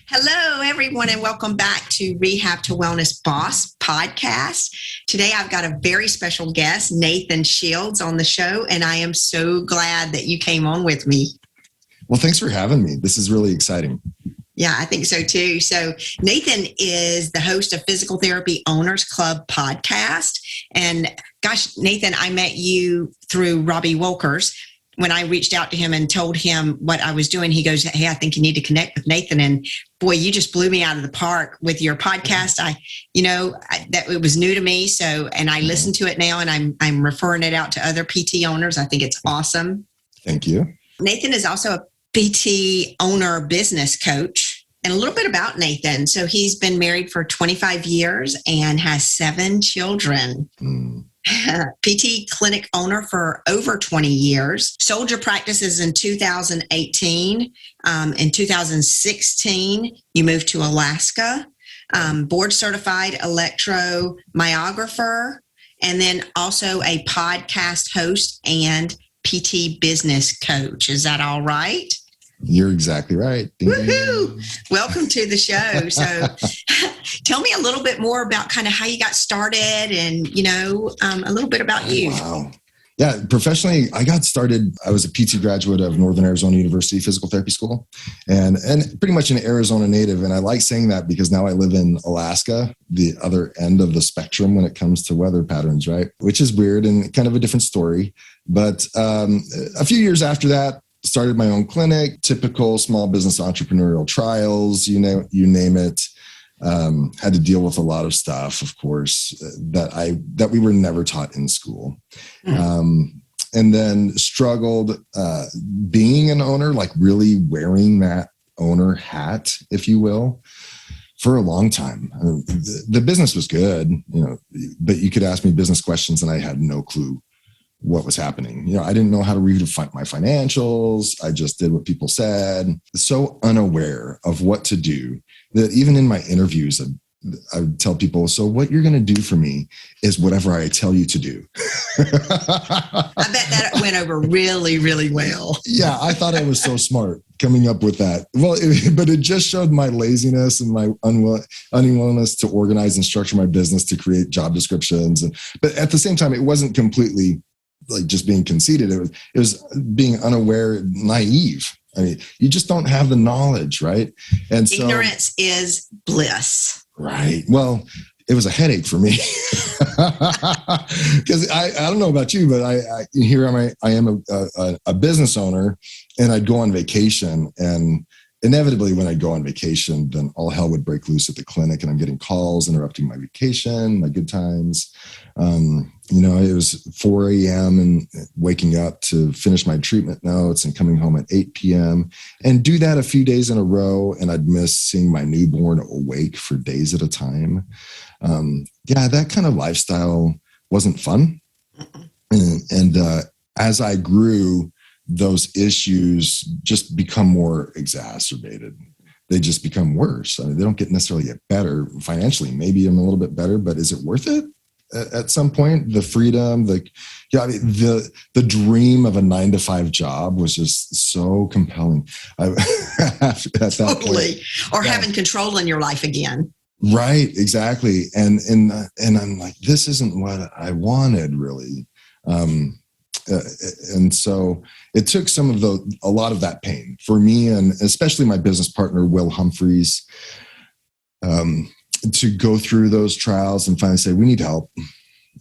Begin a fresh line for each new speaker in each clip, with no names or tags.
Hello, everyone, and welcome back to Rehab to Wellness Boss podcast. Today, I've got a very special guest, Nathan Shields, on the show, and I am so glad that you came on with me.
Well, thanks for having me. This is really exciting.
Yeah, I think so too. So Nathan is the host of Physical Therapy Owners Club podcast. And gosh, Nathan, I met you through Robbie Wolkers. When I reached out to him and told him what I was doing, he goes, "Hey, I think you need to connect with Nathan." And boy, you just blew me out of the park with your podcast. That it was new to me. So, and I listen to it now, and I'm referring it out to other PT owners. I think it's awesome.
Thank you.
Nathan is also a PT owner business coach. And a little bit about Nathan. So he's been married for 25 years and has 7 children. PT clinic owner for over 20 years. Sold your practices in 2018. In 2016, you moved to Alaska. Board certified electromyographer, and then also a podcast host and PT business coach. Is that all right?
You're exactly right.
Woohoo! Welcome to the show. So tell me a little bit more about kind of how you got started and, a little bit about you.
Wow. Yeah, professionally, I got started. I was a PT graduate of Northern Arizona University Physical Therapy School and pretty much an Arizona native. And I like saying that because now I live in Alaska, the other end of the spectrum when it comes to weather patterns, right? Which is weird and kind of a different story. But a few years after that, started my own clinic, typical small business entrepreneurial trials, you name it. Had to deal with a lot of stuff, of course, that we were never taught in school. And then struggled being an owner, like really wearing that owner hat, if you will, for a long time. The business was good, but you could ask me business questions and I had no clue what was happening. I didn't know how to read my financials. I just did what people said. So unaware of what to do that even in my interviews, I would tell people, so what you're going to do for me is whatever I tell you to do.
I bet that went over really, really well.
Yeah, I thought I was so smart coming up with that. Well, but it just showed my laziness and my unwillingness to organize and structure my business to create job descriptions. But at the same time, it wasn't completely like just being conceited. It was being unaware, naive. I mean, you just don't have the knowledge, right? And so
ignorance is bliss.
Right. Well, it was a headache for me because I don't know about you, but I am a business owner, and I'd go on vacation, and inevitably when I'd go on vacation, then all hell would break loose at the clinic, and I'm getting calls interrupting my vacation, my good times. It was 4 a.m. and waking up to finish my treatment notes and coming home at 8 p.m. and do that a few days in a row. And I'd miss seeing my newborn awake for days at a time. That kind of lifestyle wasn't fun. And as I grew, those issues just become more exacerbated. They just become worse. I mean, they don't necessarily get better financially. Maybe I'm a little bit better, but is it worth it? At some point, the freedom, the dream of a 9-to-5 job was just so compelling.
Totally. Or having control in your life again.
Right, exactly. And I'm like, this isn't what I wanted, really. And so it took a lot of that pain for me, and especially my business partner, Will Humphreys, to go through those trials and finally say, we need help.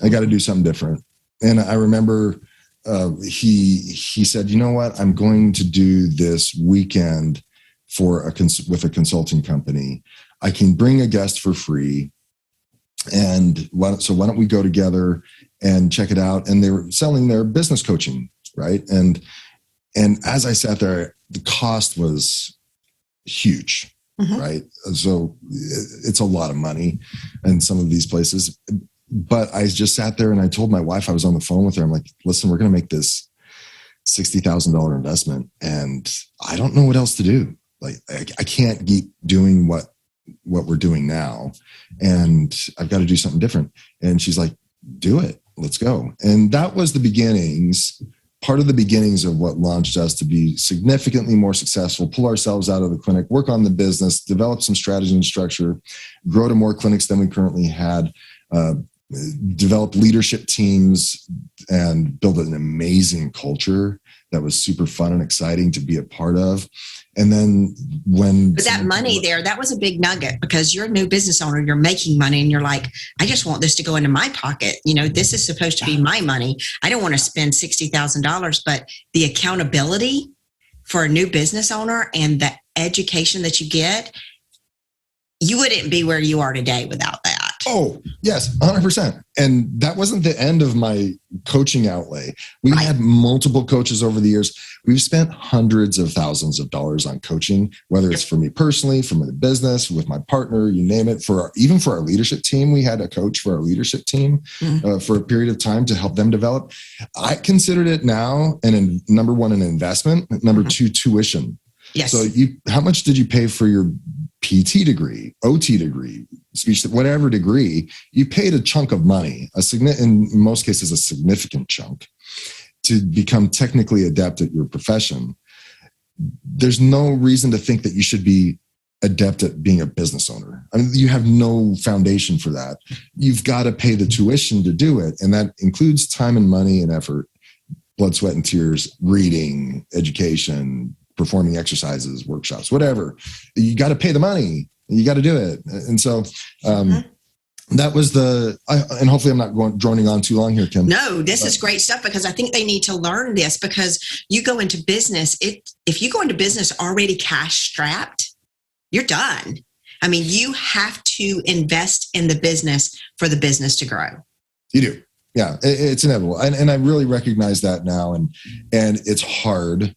I got to do something different. And I remember he said, you know what? I'm going to do this weekend with a consulting company. I can bring a guest for free. And why don't we go together and check it out? And they were selling their business coaching, right? And as I sat there, the cost was huge. Mm-hmm. Right. So it's a lot of money in some of these places. But I just sat there and I told my wife, I was on the phone with her. I'm like, listen, we're going to make this $60,000 investment. And I don't know what else to do. Like, I can't keep doing what we're doing now. And I've got to do something different. And she's like, do it. Let's go. And that was the beginnings, part of the beginnings of what launched us to be significantly more successful, pull ourselves out of the clinic, work on the business, develop some strategy and structure, grow to more clinics than we currently had, develop leadership teams, and build an amazing culture that was super fun and exciting to be a part of. And then
But that money there, that was a big nugget, because you're a new business owner, you're making money, and you're like, I just want this to go into my pocket. This is supposed to be my money. I don't want to spend $60,000, but the accountability for a new business owner and the education that you get, you wouldn't be where you are today without that.
Oh, yes, 100%. And that wasn't the end of my coaching outlay. We had multiple coaches over the years. We've spent hundreds of thousands of dollars on coaching, whether it's for me personally, for my business, with my partner, you name it. Even for our leadership team, we had a coach for our leadership team for a period of time to help them develop. I considered it now, number one, an investment. Number two, tuition.
Yes.
So how much did you pay for your PT degree, OT degree, speech, whatever degree? You paid a chunk of money, in most cases, a significant chunk, to become technically adept at your profession. There's no reason to think that you should be adept at being a business owner. I mean, you have no foundation for that. You've got to pay the tuition to do it. And that includes time and money and effort, blood, sweat, and tears, reading, education, performing exercises, workshops, whatever. You got to pay the money. You got to do it. And so that was and hopefully I'm not droning on too long here, Kim.
No, this is great stuff, because I think they need to learn this, because you go into business. If you go into business already cash strapped, you're done. I mean, you have to invest in the business for the business to grow. You
do. Yeah, it's inevitable. And I really recognize that now. And it's hard.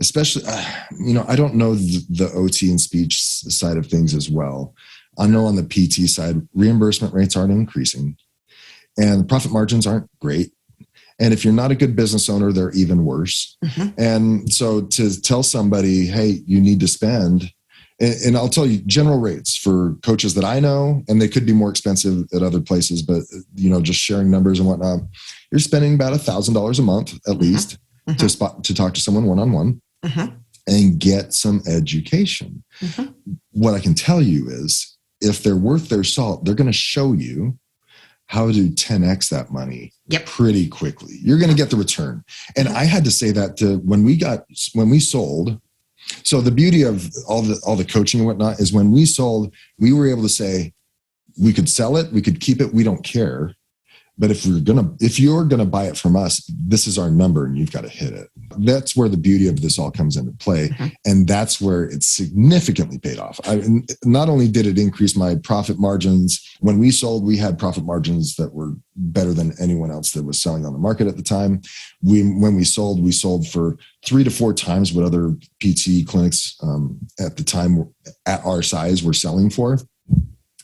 Especially, I don't know the OT and speech side of things as well. I know on the PT side, reimbursement rates aren't increasing and profit margins aren't great. And if you're not a good business owner, they're even worse. And so to tell somebody, hey, you need to spend, and I'll tell you general rates for coaches that I know, and they could be more expensive at other places, but just sharing numbers and whatnot, you're spending about $1,000 a month at least to talk to someone one-on-one. And get some education. What I can tell you is, if they're worth their salt, they're going to show you how to 10x that money pretty quickly. You're going to get the return. And I had to say that when we sold. So the beauty of all the coaching and whatnot is, when we sold, we were able to say, we could sell it, we could keep it, we don't care. But if you're gonna buy it from us, this is our number and you've got to hit it. That's where the beauty of this all comes into play. And that's where it significantly paid off. Not only did it increase my profit margins, when we sold, we had profit margins that were better than anyone else that was selling on the market at the time. When we sold for 3 to 4 times what other PT clinics at the time at our size were selling for.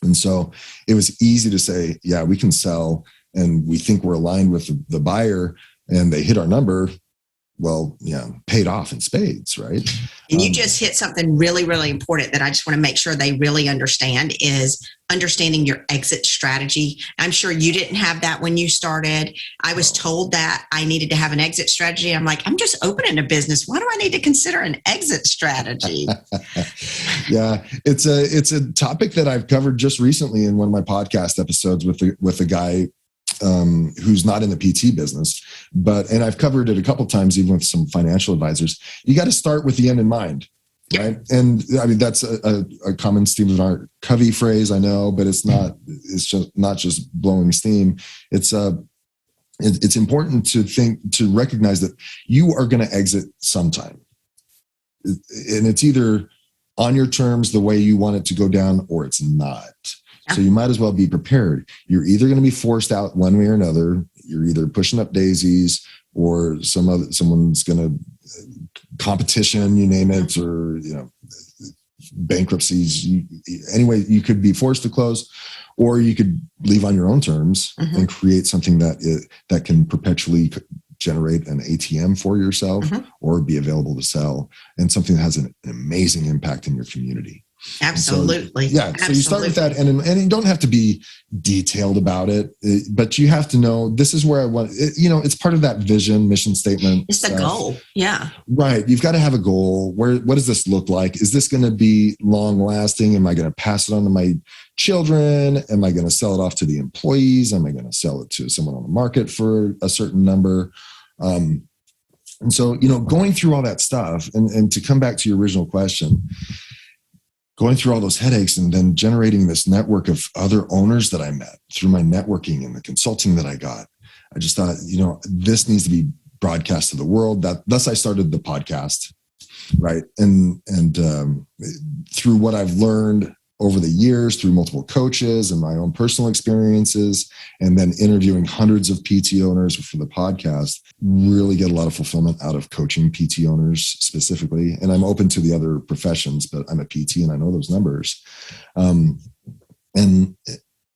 And so it was easy to say, yeah, we can sell, and we think we're aligned with the buyer, and they hit our number. Well, paid off in spades, right?
And you just hit something really, really important that I just want to make sure they really understand, is understanding your exit strategy. I'm sure you didn't have that when you started. I was told that I needed to have an exit strategy. I'm like, I'm just opening a business. Why do I need to consider an exit strategy?
Yeah, it's a topic that I've covered just recently in one of my podcast episodes with a guy who's not in the PT business, and I've covered it a couple of times, even with some financial advisors. You got to start with the end in mind, right? And I mean, that's a common Stephen R. Covey phrase, I know, but it's not. It's just not just blowing steam. It's important to recognize that you are going to exit sometime, and it's either on your terms, the way you want it to go down, or it's not. So you might as well be prepared. You're either going to be forced out one way or another. You're either pushing up daisies, or someone's going to competition, you name it, or bankruptcies. Anyway, you could be forced to close, or you could leave on your own terms and create something that can perpetually generate an ATM for yourself, or be available to sell, and something that has an amazing impact in your community.
Absolutely.
So you start with that, and you don't have to be detailed about it, but you have to know this is where I want. It's part of that vision, mission statement.
It's the goal. Yeah.
Right. You've got to have a goal. What does this look like? Is this going to be long lasting? Am I going to pass it on to my children? Am I going to sell it off to the employees? Am I going to sell it to someone on the market for a certain number? And so, going through all that stuff, and to come back to your original question, going through all those headaches and then generating this network of other owners that I met through my networking and the consulting that I got, I just thought, this needs to be broadcast to the world. Thus I started the podcast, right? And through what I've learned over the years, through multiple coaches and my own personal experiences, and then interviewing hundreds of PT owners for the podcast, really get a lot of fulfillment out of coaching PT owners specifically. And I'm open to the other professions, but I'm a PT and I know those numbers. And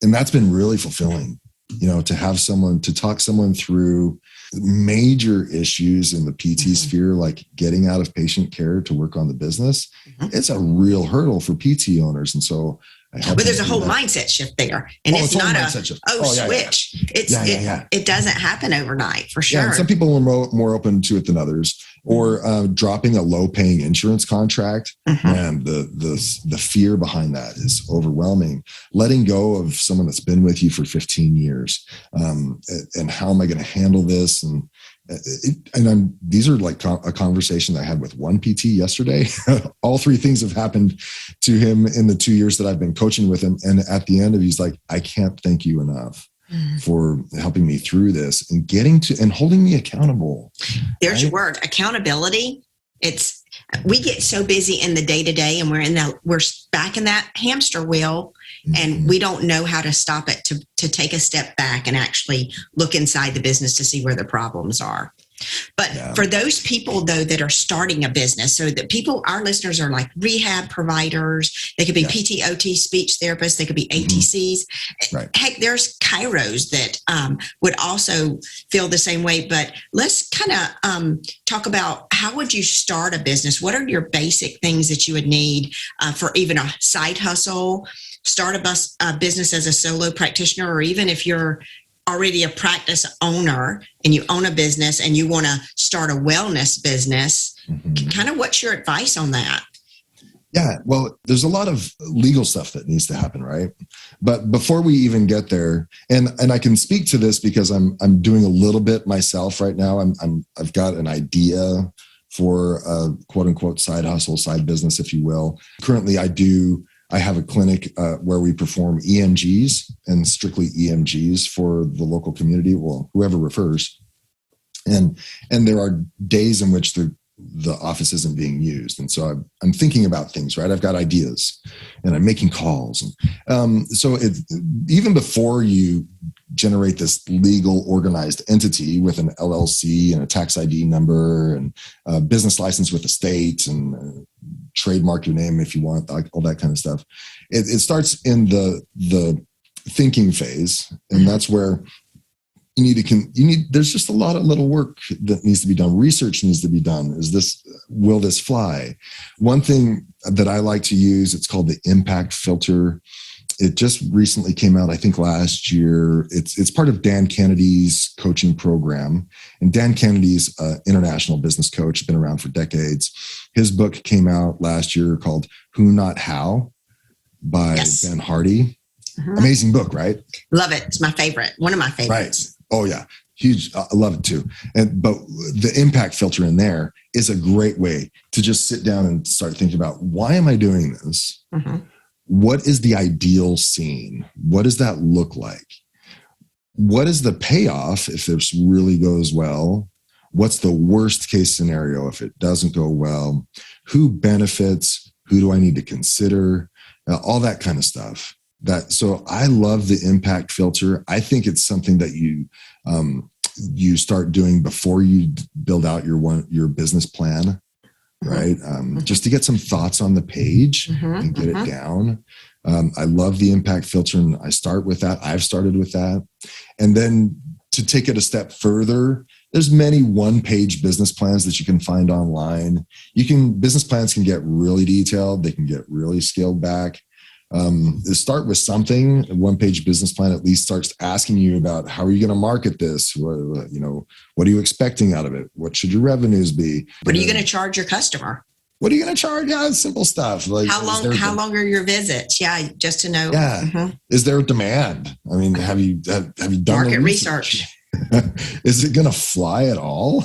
that's been really fulfilling, to have to talk someone through major issues in the PT sphere, like getting out of patient care to work on the business. It's a real hurdle for PT owners. And so
but there's a whole mindset shift there. And it's not a switch. It doesn't happen overnight, for sure.
Yeah, and some people are more open to it than others. Or dropping a low-paying insurance contract, and the fear behind that is overwhelming. Letting go of someone that's been with you for 15 years, and how am I going to handle this? And these are like a conversation that I had with one PT yesterday. All three things have happened to him in the 2 years that I've been coaching with him, and at the end of, he's like, "I can't thank you enough for helping me through this and getting to and holding me accountable."
There's your word, accountability. We get so busy in the day-to-day, and we're back in that hamster wheel, and we don't know how to stop it, to take a step back and actually look inside the business to see where the problems are. But for those people, though, that are starting a business, so that our listeners are like rehab providers, they could be PT, OT, speech therapists, they could be ATCs.
Right.
Heck, there's chiros that would also feel the same way. But let's kind of talk about, how would you start a business? What are your basic things that you would need for even a side hustle, start a business as a solo practitioner, or even if you're already a practice owner and you own a business and you want to start a wellness business, kind of what's your advice on that?
Yeah, well, there's a lot of legal stuff that needs to happen, right? But before we even get there, and I can speak to this because I'm doing a little bit myself right now. I've got an idea for a quote unquote side hustle, side business, if you will. Currently, I have a clinic where we perform EMGs, and strictly EMGs for the local community, well, whoever refers. And there are days in which the office isn't being used. And so I'm thinking about things, right? I've got ideas and I'm making calls. So even before you generate this legal organized entity with an LLC and a tax ID number and a business license with the state and trademark your name if you want, like all that kind of stuff. It starts in the thinking phase, and that's where there's just a lot of little work that needs to be done. Research needs to be done. Will this fly? One thing that I like to use, it's called the impact filter. It just recently came out, I think last year. It's part of Dan Kennedy's coaching program. And Dan Kennedy's an international business coach, been around for decades. His book came out last year called Who Not How by Ben Hardy. Amazing book, right?
Love it. It's my favorite. One of my favorites.
Right. Oh, yeah. Huge. I love it too. But the impact filter in there is a great way to just sit down and start thinking about, why am I doing this? What is the ideal scene? What does that look like? What is the payoff if this really goes well? What's the worst case scenario if it doesn't go well? Who benefits? Who do I need to consider? All that kind of stuff. So I love the impact filter. I think it's something that you start doing before you build out your business plan, right? Just to get some thoughts on the page and get it down. I love the impact filter, and I start with that. I've started with that. And then to take it a step further, there's many one-page business plans that you can find online. Business plans can get really detailed. They can get really scaled back. Start with something. A one-page business plan at least starts asking you about how are you going to market this? What are you expecting out of it? What should your revenues be?
What are you going to charge your customer?
What are you going to charge? Yeah, simple stuff. Like
how long are your visits? Yeah, just to know.
Yeah. Mm-hmm. Is there a demand? I mean, have you done
market research?
Is it going to fly at all?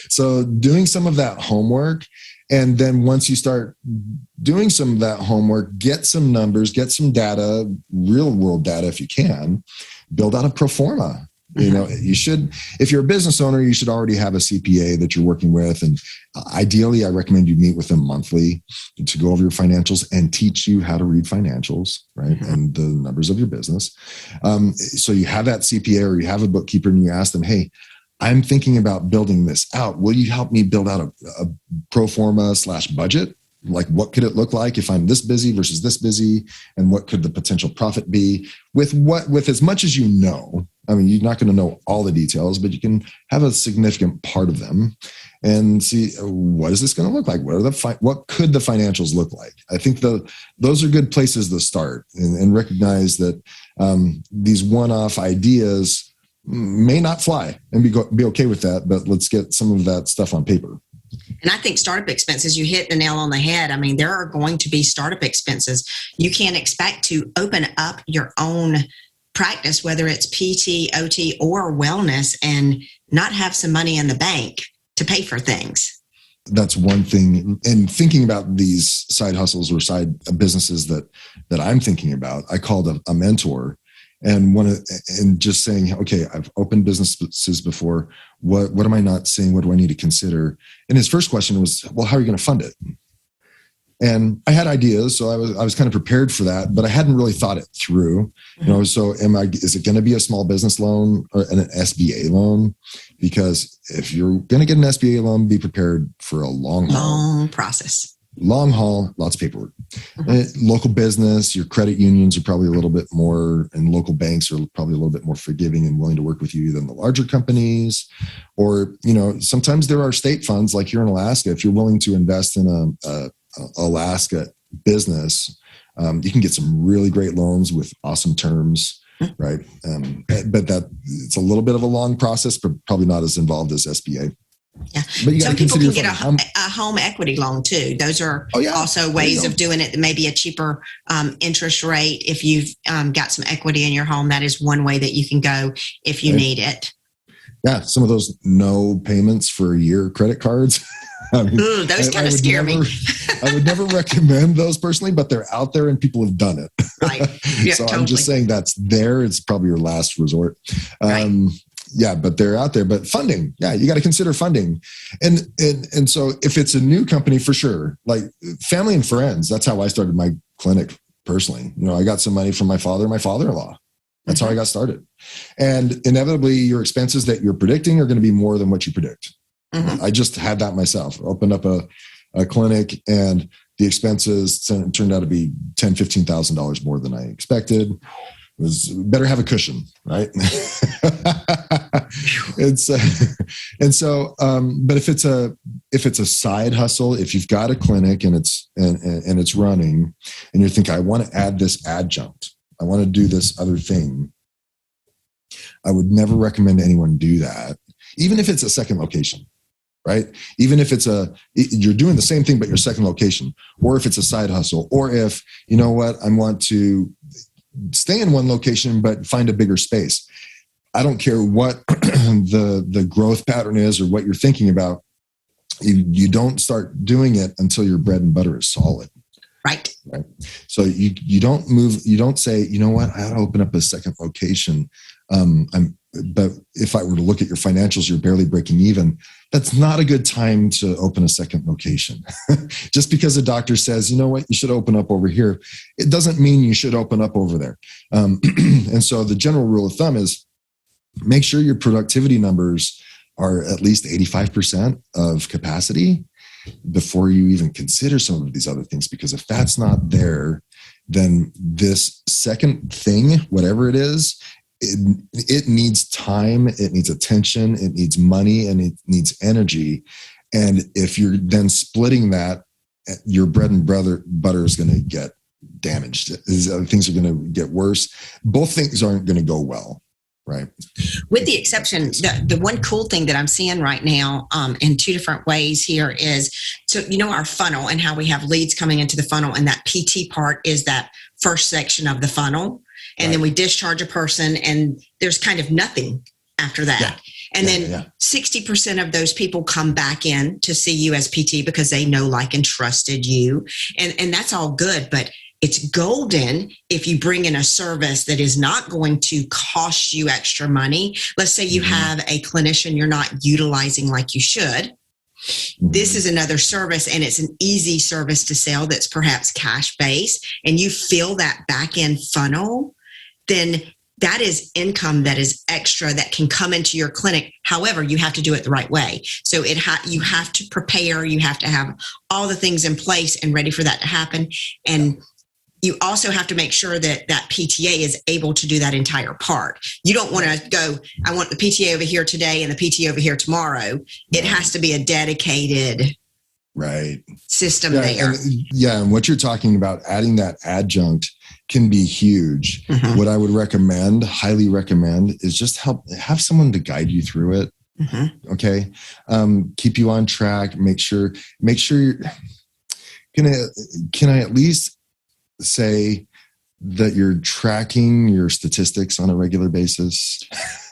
So doing some of that homework. And then once you start doing some of that homework, get some numbers, get some data, real world data if you can, build out a pro forma. You should, if you're a business owner, you should already have a CPA that you're working with. And ideally, I recommend you meet with them monthly to go over your financials and teach you how to read financials, right? And the numbers of your business. So you have that CPA or you have a bookkeeper and you ask them, hey, I'm thinking about building this out. Will you help me build out a pro forma / budget? Like what could it look like if I'm this busy versus this busy? And what could the potential profit be with as much as you know? I mean, you're not going to know all the details, but you can have a significant part of them and see what is this going to look like? What could the financials look like? I think those are good places to start and recognize that these one-off ideas may not fly and be okay with that, but let's get some of that stuff on paper.
And I think startup expenses, you hit the nail on the head. I mean, there are going to be startup expenses. You can't expect to open up your own practice, whether it's PT, OT, or wellness, and not have some money in the bank to pay for things.
That's one thing. And thinking about these side hustles or side businesses that I'm thinking about, I called a mentor and just saying, okay, I've opened businesses before. What am I not seeing? What do I need to consider? And his first question was, well, how are you going to fund it? And I had ideas, so I was kind of prepared for that, but I hadn't really thought it through. So is it going to be a small business loan or an SBA loan? Because if you're going to get an SBA loan, be prepared for a long
process.
Long haul, lots of paperwork. Local business, your credit unions are probably a little bit more, and local banks are probably a little bit more forgiving and willing to work with you than the larger companies. Or, sometimes there are state funds, like here in Alaska. If you're willing to invest in a Alaska business, you can get some really great loans with awesome terms, right? But it's a little bit of a long process, but probably not as involved as SBA.
Yeah. Some people can get a home equity loan too. Those are also ways of doing it. Maybe a cheaper interest rate. If you've got some equity in your home, that is one way that you can go if you need it.
Yeah. Some of those no payments for a year credit cards. I mean,
those kind of scare me.
I would never recommend those personally, but they're out there and people have done it.
Right. Yeah,
so
totally.
I'm just saying that's there. It's probably your last resort.
Right.
Yeah, but they're out there. But funding, you got to consider funding. And so if it's a new company, for sure, like family and friends, that's how I started my clinic personally. I got some money from my father and my father-in-law. That's how I got started. And inevitably, your expenses that you're predicting are going to be more than what you predict. I just had that myself. Opened up a clinic, and the expenses turned out to be $10,000, $15,000 more than I expected. It was better have a cushion, right? But if it's a side hustle, if you've got a clinic and it's running, and you're thinking, I want to add this adjunct, I want to do this other thing, I would never recommend anyone do that, even if it's a second location. Right? Even if you're doing the same thing, but your second location, or if it's a side hustle, or if, I want to stay in one location, but find a bigger space. I don't care what the growth pattern is or what you're thinking about. You don't start doing it until your bread and butter is solid.
Right.
So you don't move, you don't say, I ought to open up a second location. But if I were to look at your financials, you're barely breaking even. That's not a good time to open a second location. Just because a doctor says, you should open up over here, it doesn't mean you should open up over there. And so the general rule of thumb is make sure your productivity numbers are at least 85% of capacity before you even consider some of these other things. Because if that's not there, then this second thing, whatever it is it needs time, it needs attention, it needs money, and it needs energy. And if you're then splitting that, your bread and butter is going to get damaged. Things are going to get worse. Both things aren't going to go well. Right.
With the exception, the one cool thing that I'm seeing right now in two different ways here is, so, our funnel and how we have leads coming into the funnel, and that PT part is that first section of the funnel. And then we discharge a person and there's kind of nothing after that. Yeah. And then 60% of those people come back in to see you as PT because they know, like, and trusted you. And that's all good, but it's golden if you bring in a service that is not going to cost you extra money. Let's say you have a clinician you're not utilizing like you should. This is another service, and it's an easy service to sell that's perhaps cash-based, and you fill that back-end funnel, then that is income that is extra that can come into your clinic. However, you have to do it the right way. So you have to prepare, you have to have all the things in place and ready for that to happen. And you also have to make sure that that PTA is able to do that entire part. You don't want to go, I want the PTA over here today and the PT over here tomorrow. It has to be a dedicated system there.
And what you're talking about, adding that adjunct can be huge. What I would recommend, highly recommend, is just have someone to guide you through it. Okay. Keep you on track. Make sure you're, can I at least say that you're tracking your statistics on a regular basis?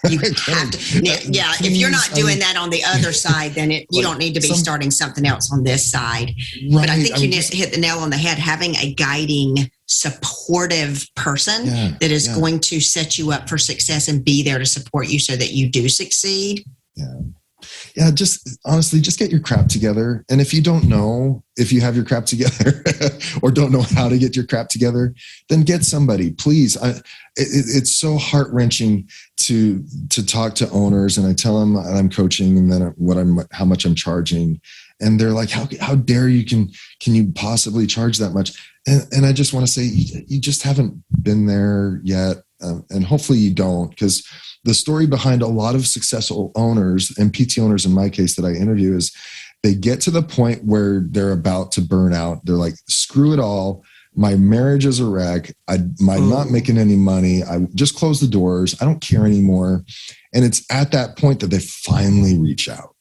You have to, if you're not doing that on the other side, then you don't need to be starting something else on this side. Right. But I think you hit the nail on the head. Having a guiding, supportive person that is going to set you up for success and be there to support you so that you do succeed.
Just honestly, just get your crap together. And if you don't know if you have your crap together or don't know how to get your crap together, then get somebody, please. It's so heart-wrenching to talk to owners, and I tell them I'm coaching and then how much I'm charging. And they're like, how dare you, can you possibly charge that much? And I just want to say, you just haven't been there yet. And hopefully you don't, because the story behind a lot of successful owners, and PT owners in my case that I interview, is they get to the point where they're about to burn out. They're like, screw it all. My marriage is a wreck. I'm not making any money. I just closed the doors. I don't care anymore. And it's at that point that they finally reach out.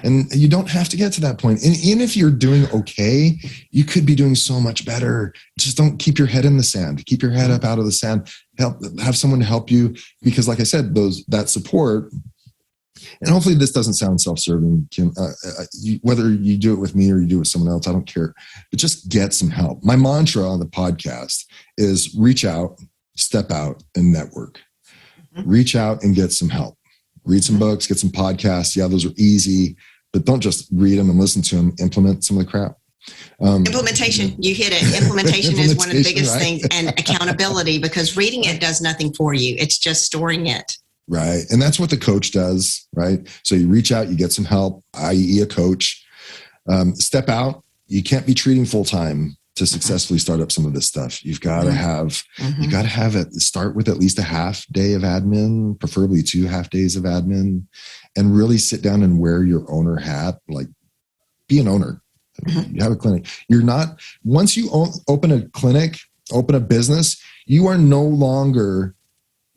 And you don't have to get to that point. And even if you're doing okay, you could be doing so much better. Just don't keep your head in the sand. Keep your head up out of the sand. Have someone to help you, because like I said, that support, and hopefully this doesn't sound self-serving, whether you do it with me or you do it with someone else, I don't care, but just get some help. My mantra on the podcast is reach out, step out, and network. Reach out and get some help. Read some books, get some podcasts. Yeah, those are easy, but don't just read them and listen to them. Implement some of the crap.
Implementation, you hit it. Implementation is one of the biggest things, and accountability, because reading it does nothing for you. It's just storing it.
Right. And that's what the coach does, right? So you reach out, you get some help, i.e. a coach. Step out. You can't be treating full-time to successfully start up some of this stuff. You've got to have, start with at least a half day of admin, preferably 2 half days of admin, and really sit down and wear your owner hat. Like, be an owner. You have a clinic. Once you open a clinic, open a business, you are no longer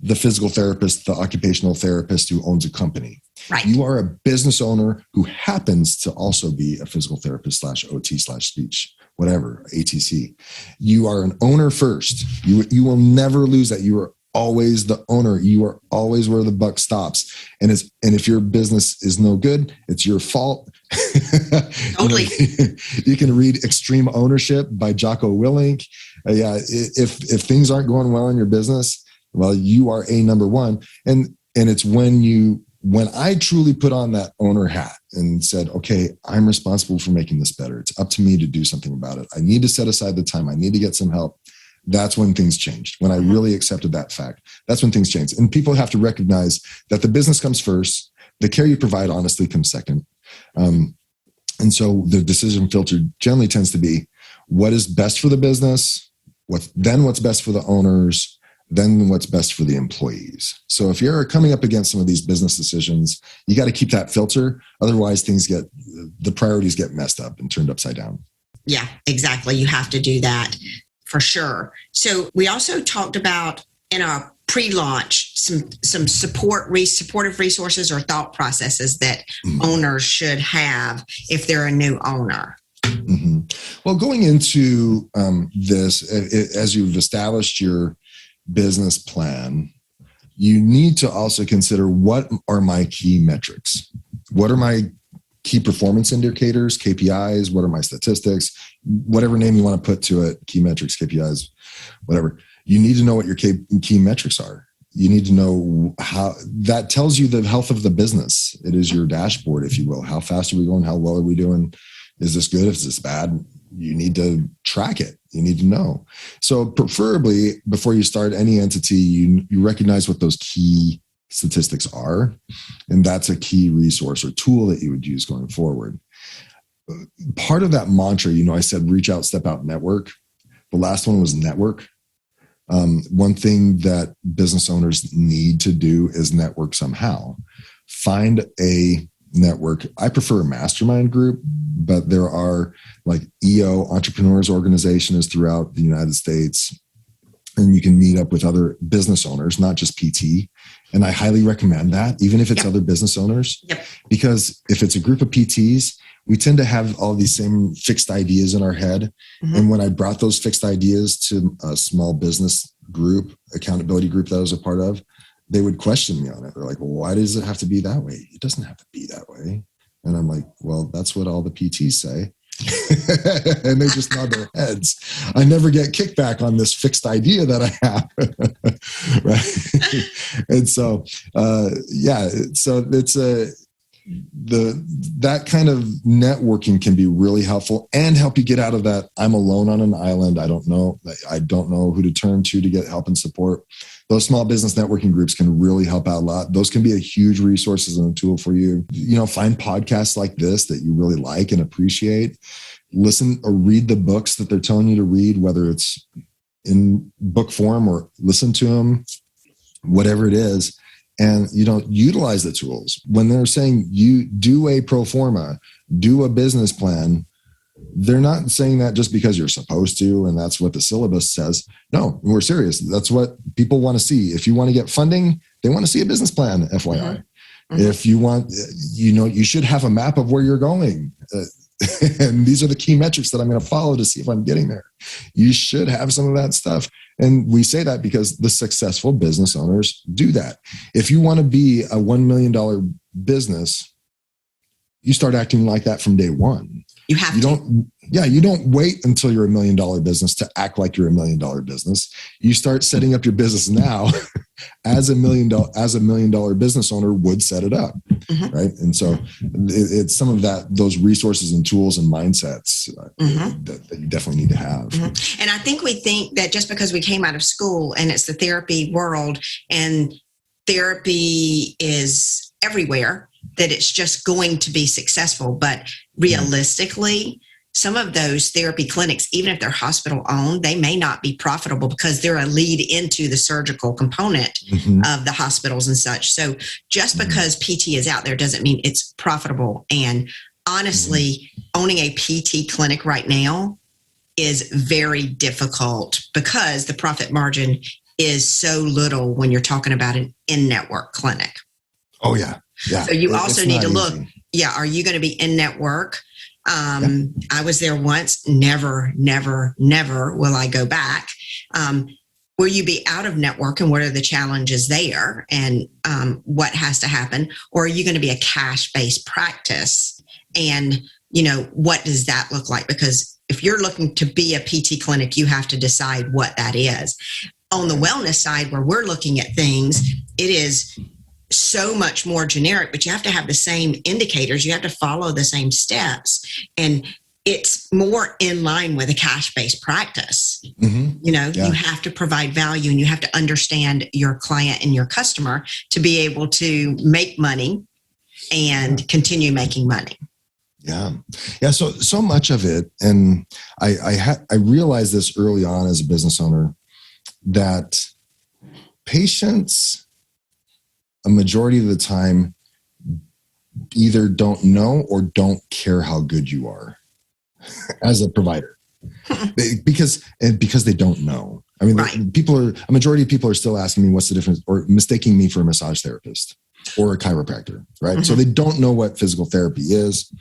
the physical therapist, the occupational therapist who owns a company.
Right.
You are a business owner who happens to also be a physical therapist /OT/speech, whatever, ATC. You are an owner first. You will never lose that. You are always the owner. You are always where the buck stops. And if your business is no good, it's your fault.
Totally.
You can read Extreme Ownership by Jocko Willink. If things aren't going well in your business, well, you are a number one. And it's when I truly put on that owner hat and said, okay, I'm responsible for making this better. It's up to me to do something about it. I need to set aside the time. I need to get some help. That's when things changed. When I really accepted that fact, that's when things changed. And people have to recognize that the business comes first. The care you provide honestly comes second. And so the decision filter generally tends to be what is best for the business, what's best for the owners, then what's best for the employees. So if you're coming up against some of these business decisions, you got to keep that filter. Otherwise, the priorities get messed up and turned upside down.
Yeah, exactly. You have to do that for sure. So we also talked about in our pre-launch some supportive resources or thought processes that owners should have if they're a new owner.
Mm-hmm. Well, going into this, as you've established your business plan, you need to also consider, what are my key metrics? What are my key performance indicators, KPIs? What are my statistics? Whatever name you want to put to it, key metrics, KPIs, whatever. You need to know what your key metrics are. You need to know how that tells you the health of the business. It is your dashboard, if you will. How fast are we going? How well are we doing? Is this good? Is this bad? You need to track it. You need to know. So preferably, before you start any entity, you recognize what those key statistics are. And that's a key resource or tool that you would use going forward. Part of that mantra, I said, reach out, step out, network. The last one was network. One thing that business owners need to do is network somehow. Find a network. I prefer a mastermind group, but there are like EO, Entrepreneurs Organization, is throughout the United States. And you can meet up with other business owners, not just PT. And I highly recommend that, even if it's other business owners, because if it's a group of PTs, we tend to have all these same fixed ideas in our head. Mm-hmm. And when I brought those fixed ideas to a small business group, accountability group that I was a part of, they would question me on it. They're like, well, why does it have to be that way? It doesn't have to be that way. And I'm like, well, that's what all the PTs say. And they just nod their heads. I never get kickback on this fixed idea that I have. Right. And so, so it's that kind of networking can be really helpful and help you get out of that. I'm alone on an island. I don't know who to turn to get help and support. Those small business networking groups can really help out a lot. Those can be a huge resource and a tool for you. Find podcasts like this that you really like and appreciate. Listen or read the books that they're telling you to read, whether it's in book form or listen to them, whatever it is. And utilize the tools. When they're saying you do a pro forma, do a business plan, they're not saying that just because you're supposed to and that's what the syllabus says. No, we're serious. That's what people want to see. If you want to get funding, they want to see a business plan, FYI. Mm-hmm. If you want, you should have a map of where you're going. And these are the key metrics that I'm going to follow to see if I'm getting there. You should have some of that stuff. And we say that because the successful business owners do that. If you want to be a $1 million business, you start acting like that from day one. You don't wait until you're $1 million business to act like you're $1 million business. You start setting up your business now as a $1 million business owner would set it up. Mm-hmm. Right. And so it's some of those resources and tools and mindsets that you definitely need to have.
Mm-hmm. And I think we think that just because we came out of school and it's the therapy world and therapy is everywhere, that it's just going to be successful. But realistically, some of those therapy clinics, even if they're hospital owned, they may not be profitable because they're a lead into the surgical component of the hospitals and such. So just because PT is out there doesn't mean it's profitable. And honestly, owning a PT clinic right now is very difficult because the profit margin is so little when you're talking about an in-network clinic.
Oh, yeah. Yeah.
So you also need to look, are you going to be in network? I was there once, never will I go back. Will you be out of network and what are the challenges there and what has to happen? Or are you going to be a cash-based practice? And, what does that look like? Because if you're looking to be a PT clinic, you have to decide what that is. On the wellness side, where we're looking at things, it is so much more generic, but you have to have the same indicators. You have to follow the same steps. And it's more in line with a cash-based practice. Mm-hmm. You have to provide value and you have to understand your client and your customer to be able to make money and continue making money.
Yeah. Yeah. So much of it. And I realized this early on as a business owner that patients, a majority of the time, either don't know or don't care how good you are as a provider, because they don't know. I mean,
Right.
a majority of people are still asking me what's the difference, or mistaking me for a massage therapist or a chiropractor, right? So they don't know what physical therapy is,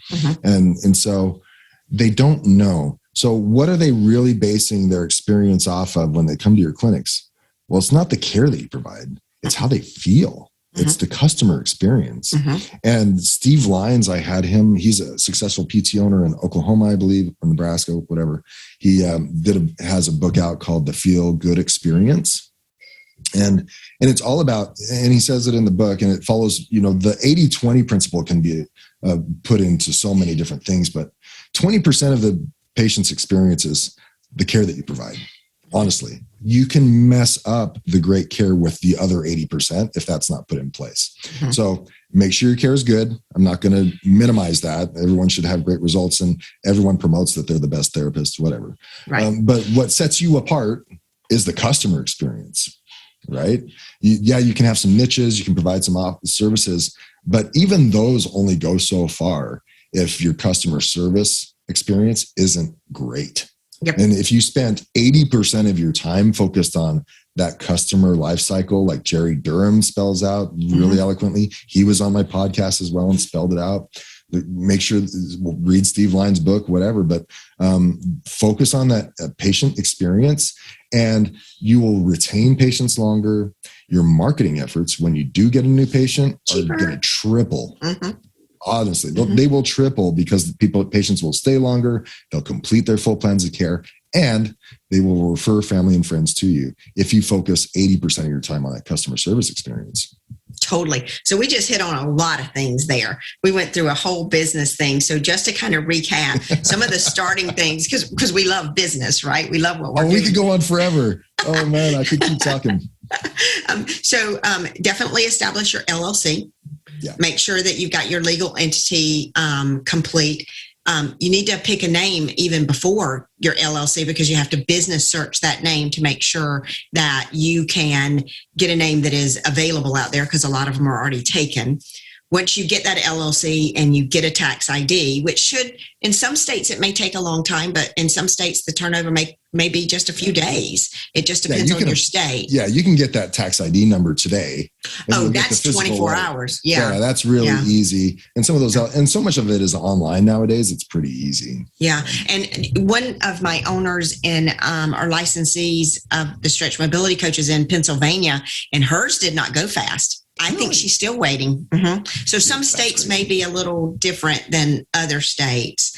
and so they don't know. So what are they really basing their experience off of when they come to your clinics? Well, it's not the care that you provide; it's how they feel. It's the customer experience. And Steve Lyons, I had him. He's a successful PT owner in Oklahoma, I believe, or Nebraska, whatever. He has a book out called The Feel Good Experience. And it's all about, and he says it in the book, and it follows, the 80-20 principle can be put into so many different things, but 20% of the patient's experience is the care that you provide. Honestly, you can mess up the great care with the other 80% if that's not put in place. So make sure your care is good. I'm not going to minimize that. Everyone should have great results, and everyone promotes that they're the best therapist, whatever.
Right.
But what sets you apart is the customer experience, right? You can have some niches, you can provide some services, but even those only go so far if your customer service experience isn't great.
Yep.
And if you spent 80% of your time focused on that customer life cycle, like Jerry Durham spells out really eloquently, he was on my podcast as well and spelled it out. Make sure, read Steve Lyons' book, whatever, but focus on that patient experience, and you will retain patients longer. Your marketing efforts, when you do get a new patient, are going to triple. Honestly, they will triple, because patients will stay longer. They'll complete their full plans of care, and they will refer family and friends to you if you focus 80% of your time on that customer service experience.
Totally. So we just hit on a lot of things there. We went through a whole business thing. So just to kind of recap some of the starting things, because we love business, right? We love what we're doing.
We could go on forever. Oh man, I could keep talking.
So definitely establish your LLC.
Yeah.
Make sure that you've got your legal entity complete. You need to pick a name even before your LLC, because you have to business search that name to make sure that you can get a name that is available out there, because a lot of them are already taken. Once you get that LLC and you get a tax ID, which should, in some states, it may take a long time, but in some states, the turnover may be just a few days. It just depends on your state.
Yeah, you can get that tax ID number today.
Oh, that's 24 hours. Yeah.
That's really easy. And some of those, and so much of it is online nowadays. It's pretty easy.
Yeah. And one of my owners in our licensees of the Stretch Mobility Coaches in Pennsylvania, and hers did not go fast. I think she's still waiting. So some states may be a little different than other states.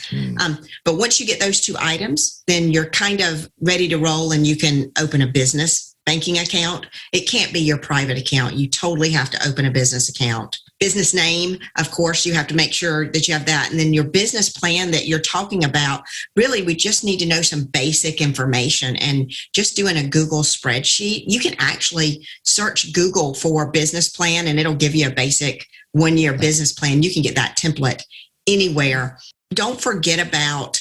But once you get those two items, then you're kind of ready to roll, and you can open a business banking account. It can't be your private account. You totally have to open a business account. Business name, of course, you have to make sure that you have that. And then your business plan that you're talking about, really, we just need to know some basic information. And just doing a Google spreadsheet, you can actually search Google for business plan, and it'll give you a basic 1-year business plan. You can get that template anywhere. Don't forget about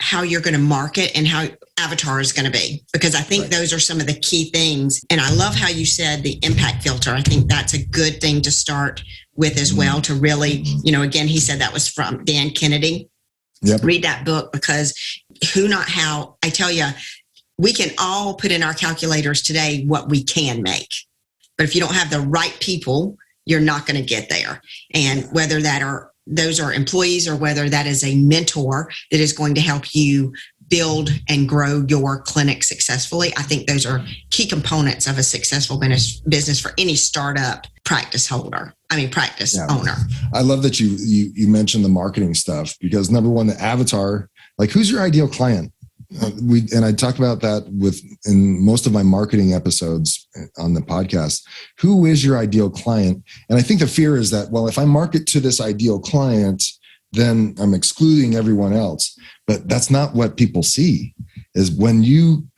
how you're going to market and how avatar is going to be, because I think those are some of the key things. And I love how you said the impact filter. I think that's a good thing to start with as well, to really, again, he said that was from Dan Kennedy. Yep. Read that book, because who, not how, I tell you, we can all put in our calculators today what we can make. But if you don't have the right people, you're not going to get there. And whether those are employees, or whether that is a mentor that is going to help you build and grow your clinic successfully, I think those are key components of a successful business for any startup practice owner. I love that you mentioned the marketing stuff, because number one, the avatar, like, who's your ideal client? I talk about that in most of my marketing episodes on the podcast. Who is your ideal client? And I think the fear is that, well, if I market to this ideal client, then I'm excluding everyone else. But that's not what people see. Is when you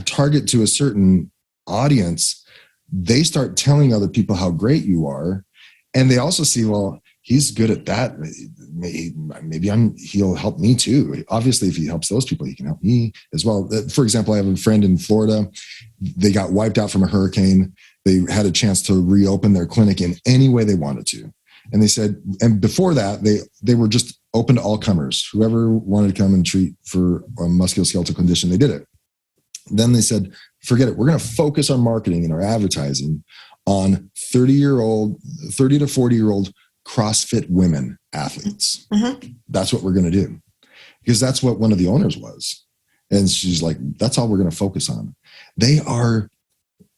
target to a certain audience, they start telling other people how great you are. And they also see, well, he's good at that. Maybe he'll help me too. Obviously, if he helps those people, he can help me as well. For example, I have a friend in Florida. They got wiped out from a hurricane.
they had a chance to reopen their clinic in any way they wanted to. And they said, and before that, they were just open to all comers. Whoever wanted to come and treat for a musculoskeletal condition, they did it. Then they said, forget it. We're going to focus our marketing and our advertising on 30 to 40-year-old CrossFit women athletes.
Mm-hmm.
That's what we're going to do. Because that's what one of the owners was. And she's like, that's all we're going to focus on. They are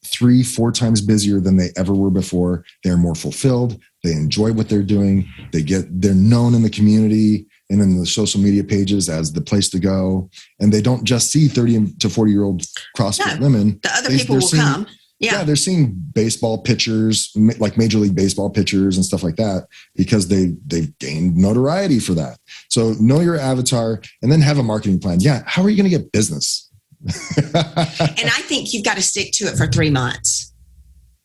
3-4 times busier than they ever were before. They're more fulfilled. They enjoy what they're doing. They're known in the community and in the social media pages as the place to go. And they don't just see 30 to 40-year-old CrossFit women.
The other people will come.
Yeah, they're seeing baseball pitchers, like Major League Baseball pitchers and stuff like that, because they've gained notoriety for that. So know your avatar and then have a marketing plan. Yeah, how are you going to get business?
And I think you've got to stick to it for 3 months.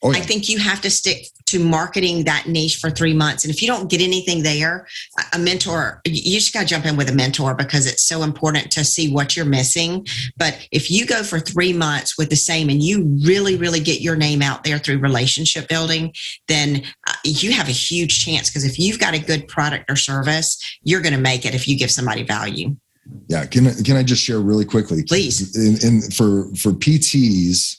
Oh, yeah. I think you have to stick to marketing that niche for 3 months. And if you don't get anything there, a mentor, you just got to jump in with a mentor because it's so important to see what you're missing. But if you go for 3 months with the same and you really, really get your name out there through relationship building, then you have a huge chance, because if you've got a good product or service, you're going to make it if you give somebody value.
Yeah. Can I just share really quickly?
Please.
For PTs,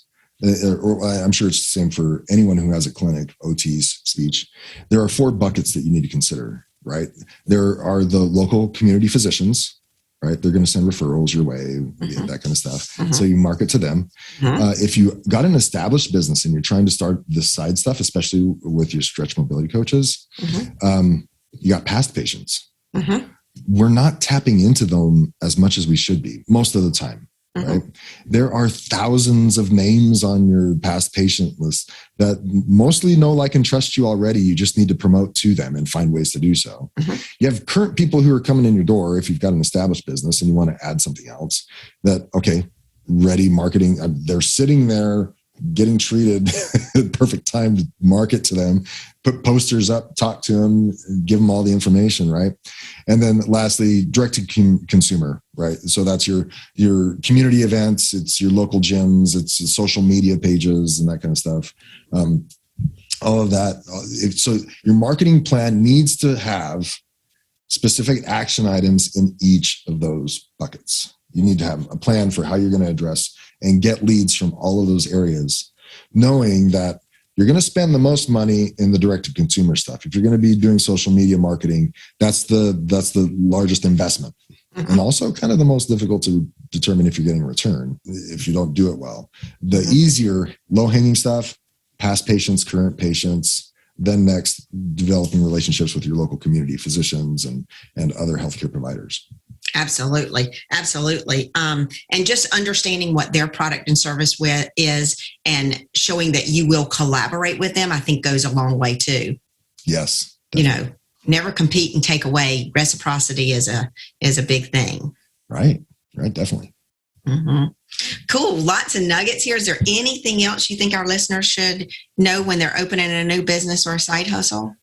or I'm sure it's the same for anyone who has a clinic, OTs, speech, there are 4 buckets that you need to consider, right? There are the local community physicians, right? They're going to send referrals your way, that kind of stuff. Mm-hmm. So you market to them. Mm-hmm. If you got an established business and you're trying to start this side stuff, especially with your stretch mobility coaches, mm-hmm. You got past patients. Mm-hmm. We're not tapping into them as much as we should be most of the time. Mm-hmm. Right? There are thousands of names on your past patient list that mostly know, like, and trust you already. You just need to promote to them and find ways to do so. Mm-hmm. You have current people who are coming in your door. If you've got an established business and you want to add something else, that, okay, ready marketing. They're sitting there getting treated. Perfect time to market to them, put posters up, talk to them, give them all the information, right? And then lastly, direct to consumer, right? So that's your community events, it's your local gyms, it's social media pages and that kind of stuff. All of that. So your marketing plan needs to have specific action items in each of those buckets. You need to have a plan for how you're going to address and get leads from all of those areas, knowing that you're going to spend the most money in the direct-to-consumer stuff. If you're going to be doing social media marketing, that's the largest investment, mm-hmm. and also kind of the most difficult to determine if you're getting a return if you don't do it well. The mm-hmm. easier, low-hanging stuff, past patients, current patients, then next, developing relationships with your local community physicians and other healthcare providers.
Absolutely. Absolutely. And just understanding what their product and service is and showing that you will collaborate with them, I think goes a long way too.
Yes.
Definitely. Never compete and take away. Reciprocity is a big thing.
Right. Definitely.
Mm-hmm. Cool. Lots of nuggets here. Is there anything else you think our listeners should know when they're opening a new business or a side hustle?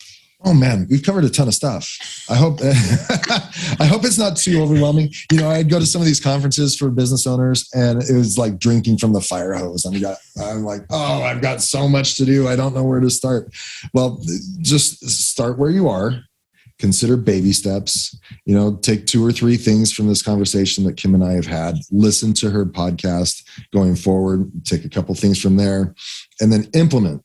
Oh man, we've covered a ton of stuff. I hope it's not too overwhelming. I'd go to some of these conferences for business owners and it was like drinking from the fire hose. I'm like, oh, I've got so much to do. I don't know where to start. Well, just start where you are. Consider baby steps. Take 2 or 3 things from this conversation that Kim and I have had. Listen to her podcast going forward. Take a couple things from there and then implement.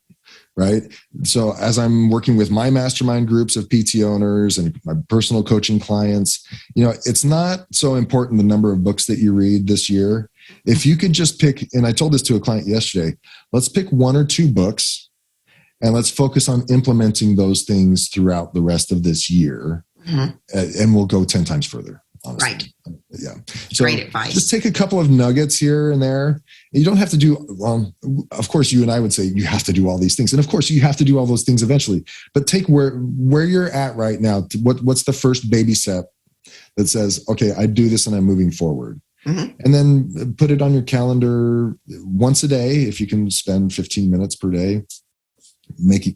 Right. So as I'm working with my mastermind groups of PT owners and my personal coaching clients, it's not so important the number of books that you read this year. If you could just pick, and I told this to a client yesterday, let's pick 1 or 2 books and let's focus on implementing those things throughout the rest of this year. Mm-hmm. And we'll go 10 times further. Honestly. Right. Yeah. So great advice. Just take a couple of nuggets here and there. You don't have to do, of course, you and I would say you have to do all these things. And of course, you have to do all those things eventually. But take where you're at right now. What's the first baby step that says, okay, I do this and I'm moving forward. Mm-hmm. And then put it on your calendar once a day. If you can spend 15 minutes per day,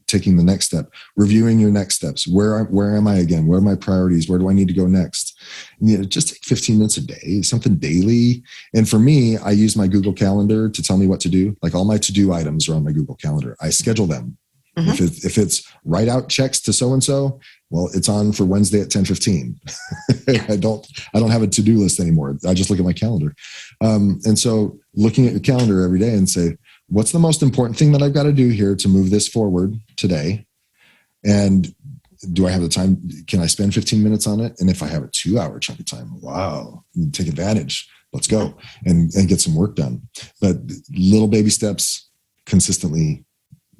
taking the next step, reviewing your next steps. Where am I again? Where are my priorities? Where do I need to go next? Just take 15 minutes a day, something daily. And for me, I use my Google Calendar to tell me what to do. Like all my to-do items are on my Google Calendar. I schedule them. Mm-hmm. If it's write out checks to so-and-so, well, it's on for Wednesday at 10:15. I don't have a to-do list anymore. I just look at my calendar. And so looking at your calendar every day and say, what's the most important thing that I've got to do here to move this forward today? And do I have the time? Can I spend 15 minutes on it? And if I have a 2-hour chunk of time, wow, take advantage. Let's go and get some work done. But little baby steps, consistently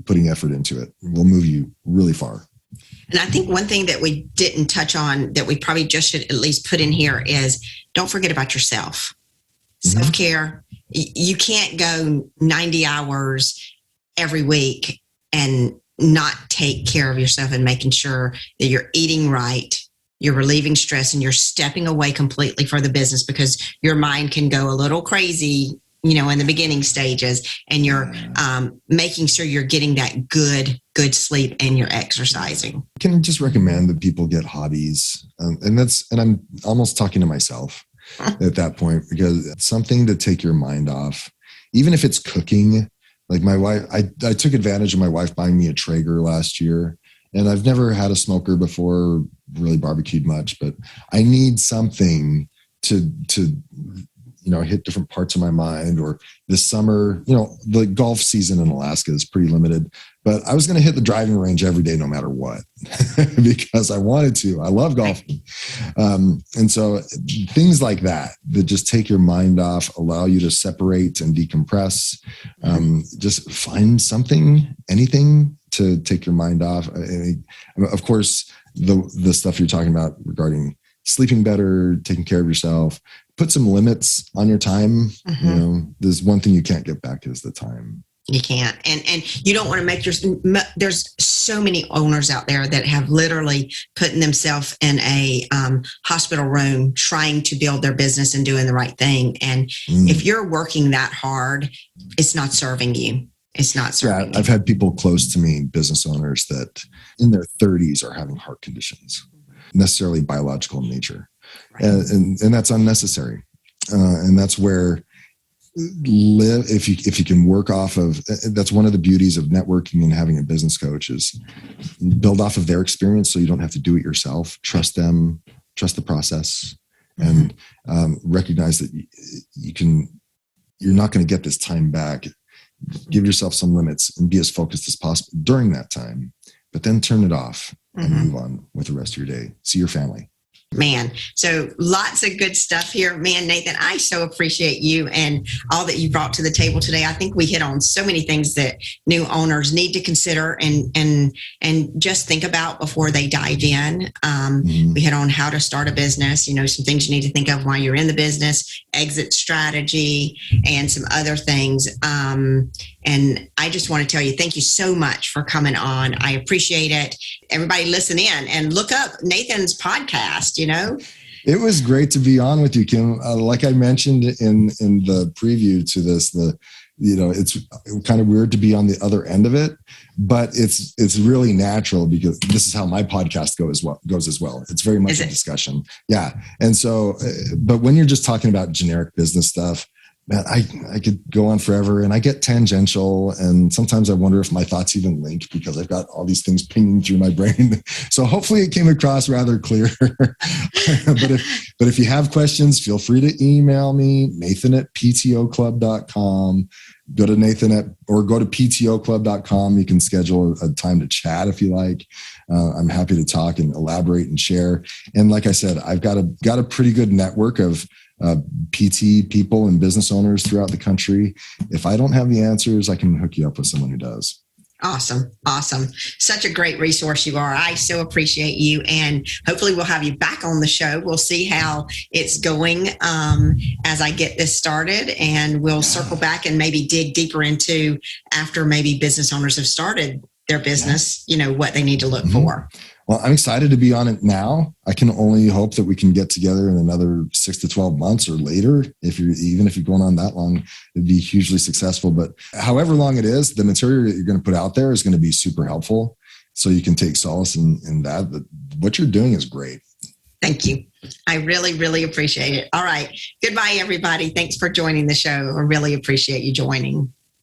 putting effort into it will move you really far.
And I think one thing that we didn't touch on that we probably just should at least put in here is don't forget about yourself. Mm-hmm. Self-care. You can't go 90 hours every week and not take care of yourself and making sure that you're eating right, you're relieving stress, and you're stepping away completely for the business, because your mind can go a little crazy, in the beginning stages, and you're making sure you're getting that good sleep and you're exercising.
Can I just recommend that people get hobbies? And I'm almost talking to myself at that point, because it's something to take your mind off, even if it's cooking. Like my wife, I took advantage of my wife buying me a Traeger last year, and I've never had a smoker before, really barbecued much, but I need something to hit different parts of my mind. Or this summer, the golf season in Alaska is pretty limited, but I was going to hit the driving range every day, no matter what, because I wanted to. I love golfing. And so things like that just take your mind off, allow you to separate and decompress. Just find something, anything to take your mind off. Of course, the stuff you're talking about regarding sleeping better, taking care of yourself, put some limits on your time. Mm-hmm. There's one thing you can't get back is the time.
You can't. And you don't want to make there's so many owners out there that have literally put themselves in a hospital room trying to build their business and doing the right thing. And if you're working that hard, it's not serving you. It's not serving you.
I've had people close to me, business owners that in their 30s are having heart conditions, necessarily biological in nature. Right. And that's unnecessary. And that's where if you can work off of, that's one of the beauties of networking and having a business coach, is build off of their experience, so you don't have to do it yourself. Trust them, trust the process, and recognize that you're not going to get this time back. Give yourself some limits and be as focused as possible during that time, but then turn it off and move on with the rest of your day. See your family.
Man, so lots of good stuff here. Man, Nathan, I so appreciate you and all that you brought to the table today. I think we hit on so many things that new owners need to consider and just think about before they dive in. We hit on how to start a business, some things you need to think of while you're in the business, exit strategy, and some other things. And I just want to tell you, thank you so much for coming on. I appreciate it. Everybody listen in and look up Nathan's podcast,
It was great to be on with you, Kim. Like I mentioned in the preview to this, it's kind of weird to be on the other end of it, but it's really natural, because this is how my podcast goes as well. It's very much a discussion. Yeah. And so, but when you're just talking about generic business stuff, man, I could go on forever, and I get tangential, and sometimes I wonder if my thoughts even link, because I've got all these things pinging through my brain. So hopefully it came across rather clear. But if you have questions, feel free to email me, nathan@ptoclub.com. Go to go to ptoclub.com. You can schedule a time to chat if you like. I'm happy to talk and elaborate and share. And like I said, I've got a pretty good network of PT people and business owners throughout the country. If I don't have the answers, I can hook you up with someone who does.
Awesome. Such a great resource you are. I so appreciate you. And hopefully we'll have you back on the show. We'll see how it's going as I get this started, and we'll circle back and maybe dig deeper into, after maybe business owners have started their business, what they need to look for.
Well, I'm excited to be on it now. I can only hope that we can get together in another 6 to 12 months or later. Even if you're going on that long, it'd be hugely successful. But however long it is, the material that you're going to put out there is going to be super helpful. So you can take solace in that. But what you're doing is great.
Thank you. I really, really appreciate it. All right. Goodbye, everybody. Thanks for joining the show. I really appreciate you joining.